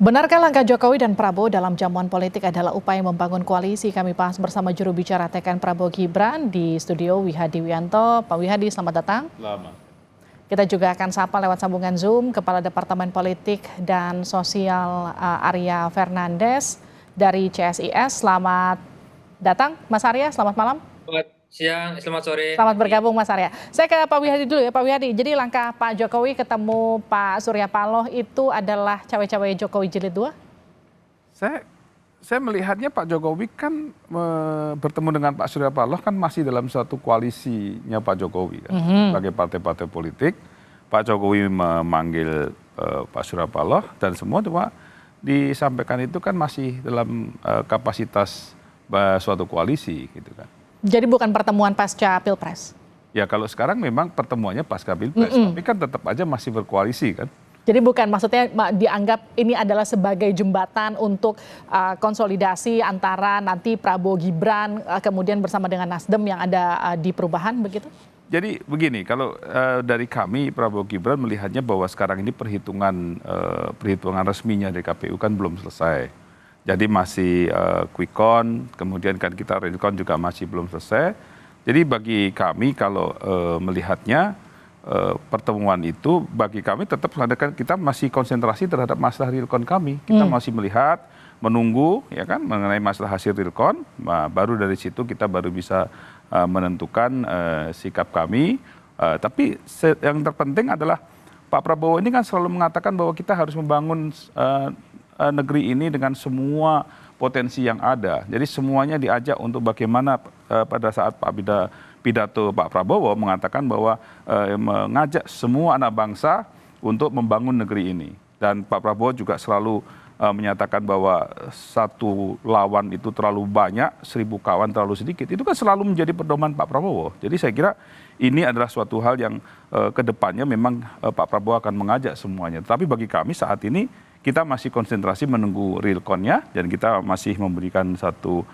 Benarkah langkah Jokowi dan Prabowo dalam jamuan politik adalah upaya membangun koalisi? Kami bahas bersama juru bicara TKN Prabowo Gibran di studio Wihadi Wianto. Pak Wihadi, selamat datang. Lama. Kita juga akan sapa lewat sambungan Zoom Kepala Departemen Politik dan Sosial Arya Fernandes dari CSIS. Selamat datang, Mas Arya. Selamat malam. Selamat siang, selamat sore. Selamat bergabung, Mas Arya. Saya ke Pak Wihadi dulu ya, Pak Wihadi. Jadi langkah Pak Jokowi ketemu Pak Surya Paloh itu adalah cawe-cawe Jokowi jilid 2? Saya melihatnya Pak Jokowi kan bertemu dengan Pak Surya Paloh kan masih dalam satu koalisinya Pak Jokowi kan. Sebagai partai-partai politik, Pak Jokowi memanggil Pak Surya Paloh dan semua cuma disampaikan itu kan masih dalam kapasitas suatu koalisi gitu kan. Jadi bukan pertemuan pasca Pilpres? Ya kalau sekarang memang pertemuannya pasca Pilpres, tapi kan tetap aja masih berkoalisi kan. Jadi bukan maksudnya dianggap ini adalah sebagai jembatan untuk konsolidasi antara nanti Prabowo Gibran kemudian bersama dengan Nasdem yang ada di perubahan begitu? Jadi begini, kalau dari kami Prabowo Gibran melihatnya bahwa sekarang ini perhitungan resminya dari KPU kan belum selesai. Jadi masih quick count, kemudian kan kita real count juga masih belum selesai. Jadi bagi kami kalau melihatnya pertemuan itu bagi kami tetap kita masih konsentrasi terhadap masalah real count kami. Kita masih melihat, menunggu ya kan mengenai masalah hasil real count. Baru dari situ kita baru bisa menentukan sikap kami. Tapi yang terpenting adalah Pak Prabowo ini kan selalu mengatakan bahwa kita harus membangun negeri ini dengan semua potensi yang ada. Jadi semuanya diajak untuk bagaimana pada saat pidato Pak Prabowo mengatakan bahwa mengajak semua anak bangsa untuk membangun negeri ini. Dan Pak Prabowo juga selalu menyatakan bahwa satu lawan itu terlalu banyak, 1000 kawan terlalu sedikit. Itu kan selalu menjadi pedoman Pak Prabowo. Jadi saya kira ini adalah suatu hal yang kedepannya memang Pak Prabowo akan mengajak semuanya. Tapi bagi kami saat ini kita masih konsentrasi menunggu real count-nya dan kita masih memberikan satu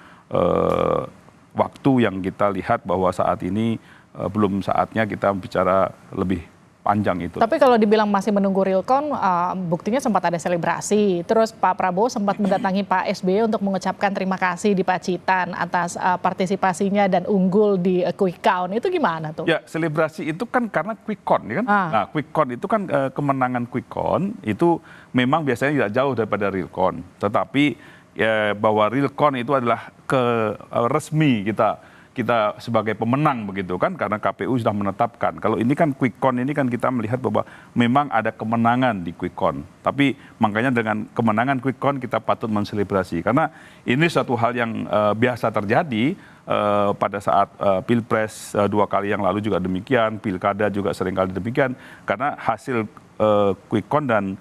waktu yang kita lihat bahwa saat ini belum saatnya kita bicara lebih panjang itu. Tapi kalau dibilang masih menunggu real count, buktinya sempat ada selebrasi. Terus Pak Prabowo sempat mendatangi Pak SBY untuk mengucapkan terima kasih di Pacitan atas partisipasinya dan unggul di quick count. Itu gimana tuh? Ya, selebrasi itu kan karena quick count, ya kan? Nah, quick count itu kan kemenangan quick count itu memang biasanya tidak jauh daripada real count. Tetapi ya, bahwa real count itu adalah resmi kita sebagai pemenang begitu kan karena KPU sudah menetapkan. Kalau ini kan quick count ini kan kita melihat bahwa memang ada kemenangan di quick count. Tapi makanya dengan kemenangan quick count kita patut menselebrasi karena ini suatu hal yang biasa terjadi pada saat Pilpres 2 kali yang lalu juga demikian, Pilkada juga seringkali demikian karena hasil quick count dan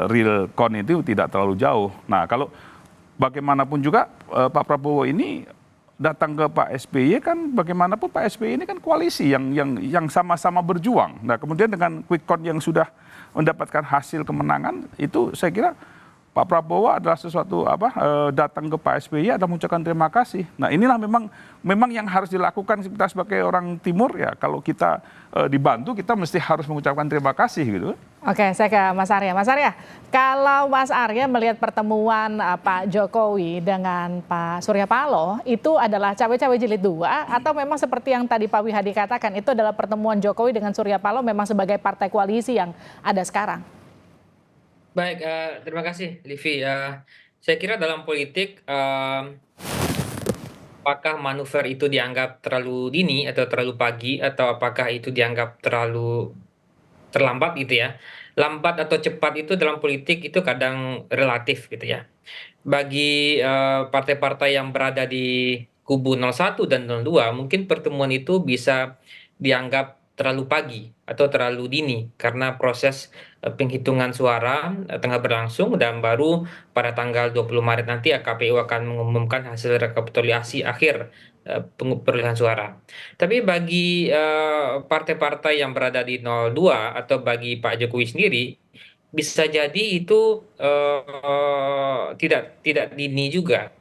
real count itu tidak terlalu jauh. Nah, kalau bagaimanapun juga Pak Prabowo ini datang ke Pak SBY kan bagaimanapun Pak SBY ini kan koalisi yang sama-sama berjuang. Nah kemudian dengan quick count yang sudah mendapatkan hasil kemenangan itu saya kira Pak Prabowo adalah sesuatu datang ke Pak SBY ada mengucapkan terima kasih. Nah inilah memang yang harus dilakukan kita sebagai orang Timur ya kalau kita dibantu kita mesti harus mengucapkan terima kasih gitu. Oke, saya ke Mas Arya. Mas Arya, kalau Mas Arya melihat pertemuan Pak Jokowi dengan Pak Surya Paloh itu adalah cawe-cawe jilid 2 atau memang seperti yang tadi Pak Wihadi katakan itu adalah pertemuan Jokowi dengan Surya Paloh memang sebagai partai koalisi yang ada sekarang? Baik, terima kasih Livi. Saya kira dalam politik apakah manuver itu dianggap terlalu dini atau terlalu pagi atau apakah itu dianggap terlalu terlambat gitu ya. Lambat atau cepat itu dalam politik itu kadang relatif gitu ya. Bagi partai-partai yang berada di kubu 01 dan 02 mungkin pertemuan itu bisa dianggap terlalu pagi atau terlalu dini karena proses penghitungan suara tengah berlangsung dan baru pada tanggal 20 Maret nanti KPU akan mengumumkan hasil rekapitulasi akhir perolehan suara. Tapi bagi partai-partai yang berada di 02 atau bagi Pak Jokowi sendiri bisa jadi itu tidak dini juga.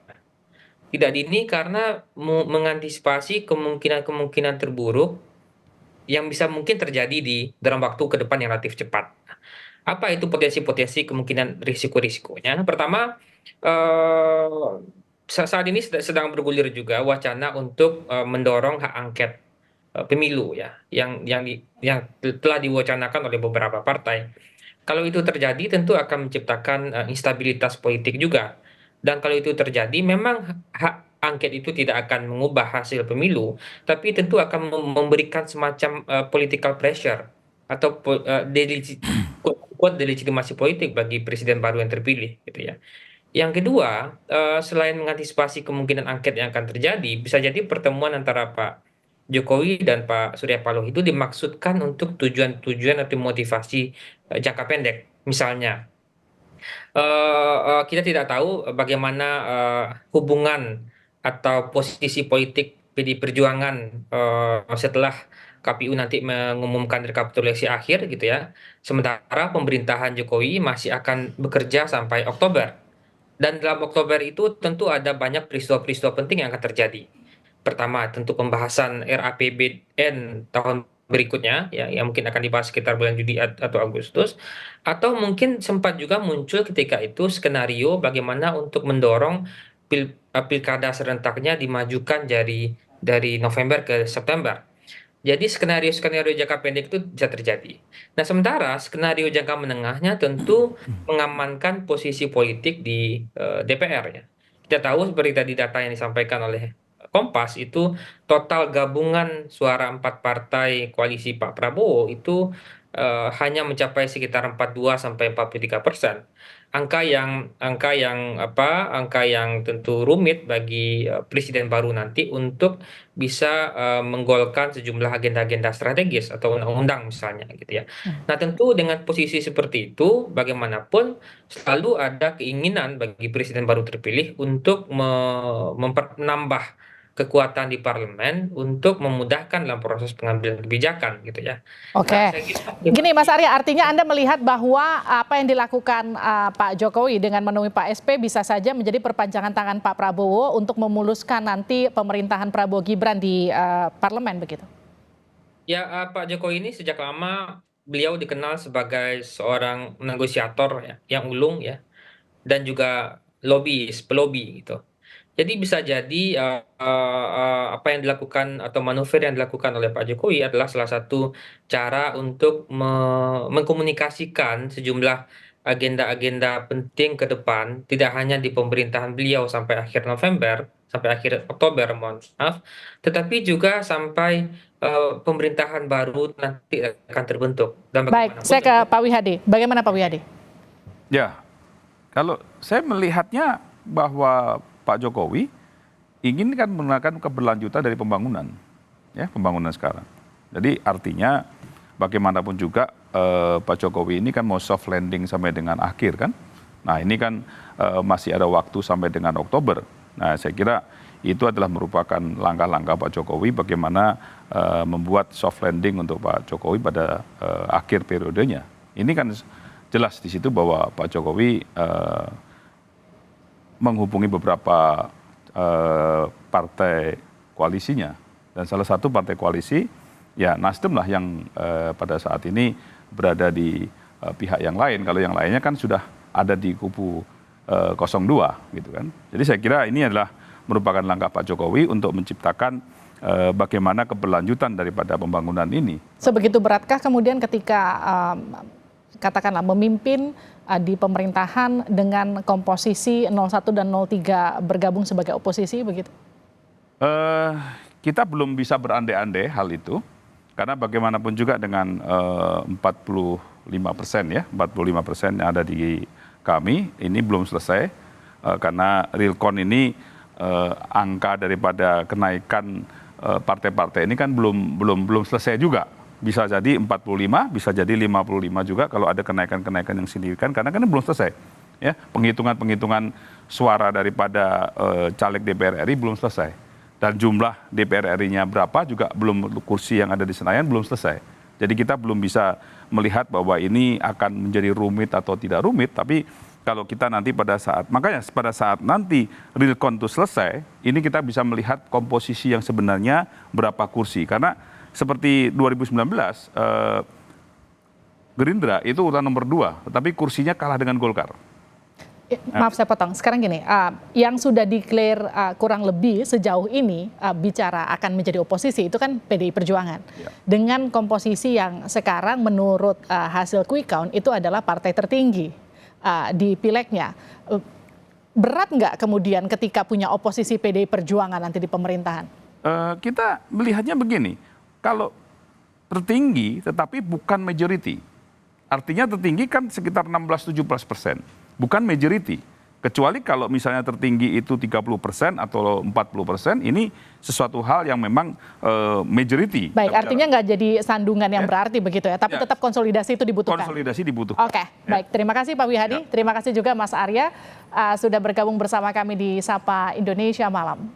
Tidak dini karena mengantisipasi kemungkinan-kemungkinan terburuk yang bisa mungkin terjadi di dalam waktu ke depan yang relatif cepat. Apa itu potensi-potensi kemungkinan risiko-risikonya? Pertama, eh, saat ini sedang bergulir juga wacana untuk mendorong hak angket pemilu ya, yang telah diwacanakan oleh beberapa partai. Kalau itu terjadi, tentu akan menciptakan instabilitas politik juga. Dan kalau itu terjadi, memang hak angket itu tidak akan mengubah hasil pemilu, tapi tentu akan memberikan semacam political pressure atau delegitimasi politik bagi presiden baru yang terpilih, gitu ya. Yang kedua, selain mengantisipasi kemungkinan angket yang akan terjadi, bisa jadi pertemuan antara Pak Jokowi dan Pak Surya Paloh itu dimaksudkan untuk tujuan-tujuan atau motivasi jangka pendek. Misalnya, kita tidak tahu bagaimana hubungan atau posisi politik PD Perjuangan setelah KPU nanti mengumumkan rekapitulasi akhir gitu ya. Sementara pemerintahan Jokowi masih akan bekerja sampai Oktober. Dan dalam Oktober itu tentu ada banyak peristiwa-peristiwa penting yang akan terjadi. Pertama, tentu pembahasan RAPBN tahun berikutnya, ya, yang mungkin akan dibahas sekitar bulan Juli atau Agustus, atau mungkin sempat juga muncul ketika itu skenario bagaimana untuk mendorong pilkada serentaknya dimajukan dari November ke September. Jadi skenario-skenario jangka pendek itu bisa terjadi. Nah, sementara skenario jangka menengahnya tentu mengamankan posisi politik di DPR ya. Kita tahu seperti tadi data yang disampaikan oleh Kompas itu total gabungan suara 4 partai koalisi Pak Prabowo itu hanya mencapai sekitar 42 sampai 43%. Angka yang tentu rumit bagi presiden baru nanti untuk bisa menggolkan sejumlah agenda-agenda strategis atau undang-undang misalnya gitu ya. Nah, tentu dengan posisi seperti itu bagaimanapun selalu ada keinginan bagi presiden baru terpilih untuk menambah kekuatan di parlemen untuk memudahkan dalam proses pengambilan kebijakan gitu ya. Nah, Oke, saya kira gini Mas Arya, artinya Anda melihat bahwa apa yang dilakukan Pak Jokowi dengan menemui Pak SP bisa saja menjadi perpanjangan tangan Pak Prabowo untuk memuluskan nanti pemerintahan Prabowo Gibran di parlemen begitu? ya, Pak Jokowi ini sejak lama beliau dikenal sebagai seorang negosiator ya, yang ulung ya, dan juga lobbyis, pelobi gitu. Jadi bisa jadi apa yang dilakukan atau manuver yang dilakukan oleh Pak Jokowi adalah salah satu cara untuk mengkomunikasikan sejumlah agenda-agenda penting ke depan, tidak hanya di pemerintahan beliau sampai akhir November, sampai akhir Oktober, mohon maaf, tetapi juga sampai pemerintahan baru nanti akan terbentuk. Dan Baik, bagaimanapun saya ke Pak Wihadi. Bagaimana Pak Wihadi? Ya, kalau saya melihatnya bahwa Pak Jokowi ingin kan menggunakan keberlanjutan dari pembangunan, ya pembangunan sekarang. Jadi artinya bagaimanapun juga Pak Jokowi ini kan mau soft landing sampai dengan akhir kan. Nah ini kan masih ada waktu sampai dengan Oktober. Nah saya kira itu adalah merupakan langkah-langkah Pak Jokowi bagaimana membuat soft landing untuk Pak Jokowi pada akhir periodenya. Ini kan jelas di situ bahwa Pak Jokowi menghubungi beberapa partai koalisinya, dan salah satu partai koalisi ya Nasdem lah yang pada saat ini berada di pihak yang lain. Kalau yang lainnya kan sudah ada di kubu 02 gitu kan. Jadi saya kira ini adalah merupakan langkah Pak Jokowi untuk menciptakan bagaimana keberlanjutan daripada pembangunan ini. Sebegitu beratkah kemudian ketika katakanlah memimpin di pemerintahan dengan komposisi 01 dan 03 bergabung sebagai oposisi begitu? Kita belum bisa berandai-andai hal itu, karena bagaimanapun juga dengan 45% ya, 45% yang ada di kami, ini belum selesai, karena realcon ini angka daripada kenaikan partai-partai ini kan belum selesai juga. Bisa jadi 45, bisa jadi 55 juga kalau ada kenaikan-kenaikan yang signifikan, karena kan ini belum selesai. Ya, penghitungan suara daripada caleg DPR RI belum selesai. Dan jumlah DPR RI-nya berapa juga belum, kursi yang ada di Senayan belum selesai. Jadi kita belum bisa melihat bahwa ini akan menjadi rumit atau tidak rumit, tapi kalau kita nanti makanya pada saat nanti realcon itu selesai, ini kita bisa melihat komposisi yang sebenarnya berapa kursi. Karena seperti 2019, Gerindra itu urutan nomor 2, tetapi kursinya kalah dengan Golkar. Maaf saya potong. Sekarang gini, yang sudah declare kurang lebih sejauh ini bicara akan menjadi oposisi itu kan PDI Perjuangan. Ya. Dengan komposisi yang sekarang menurut hasil quick count itu adalah partai tertinggi di pilegnya. Berat nggak kemudian ketika punya oposisi PDI Perjuangan nanti di pemerintahan? Kita melihatnya begini, kalau tertinggi tetapi bukan majority. Artinya tertinggi kan sekitar 16-17%. Bukan majority. Kecuali kalau misalnya tertinggi itu 30% atau 40%, ini sesuatu hal yang memang majority. Baik, artinya nggak jadi sandungan yang berarti begitu ya, tapi tetap konsolidasi itu dibutuhkan. Konsolidasi dibutuhkan. Oke, baik. Terima kasih Pak Wihadi, terima kasih juga Mas Arya sudah bergabung bersama kami di Sapa Indonesia Malam.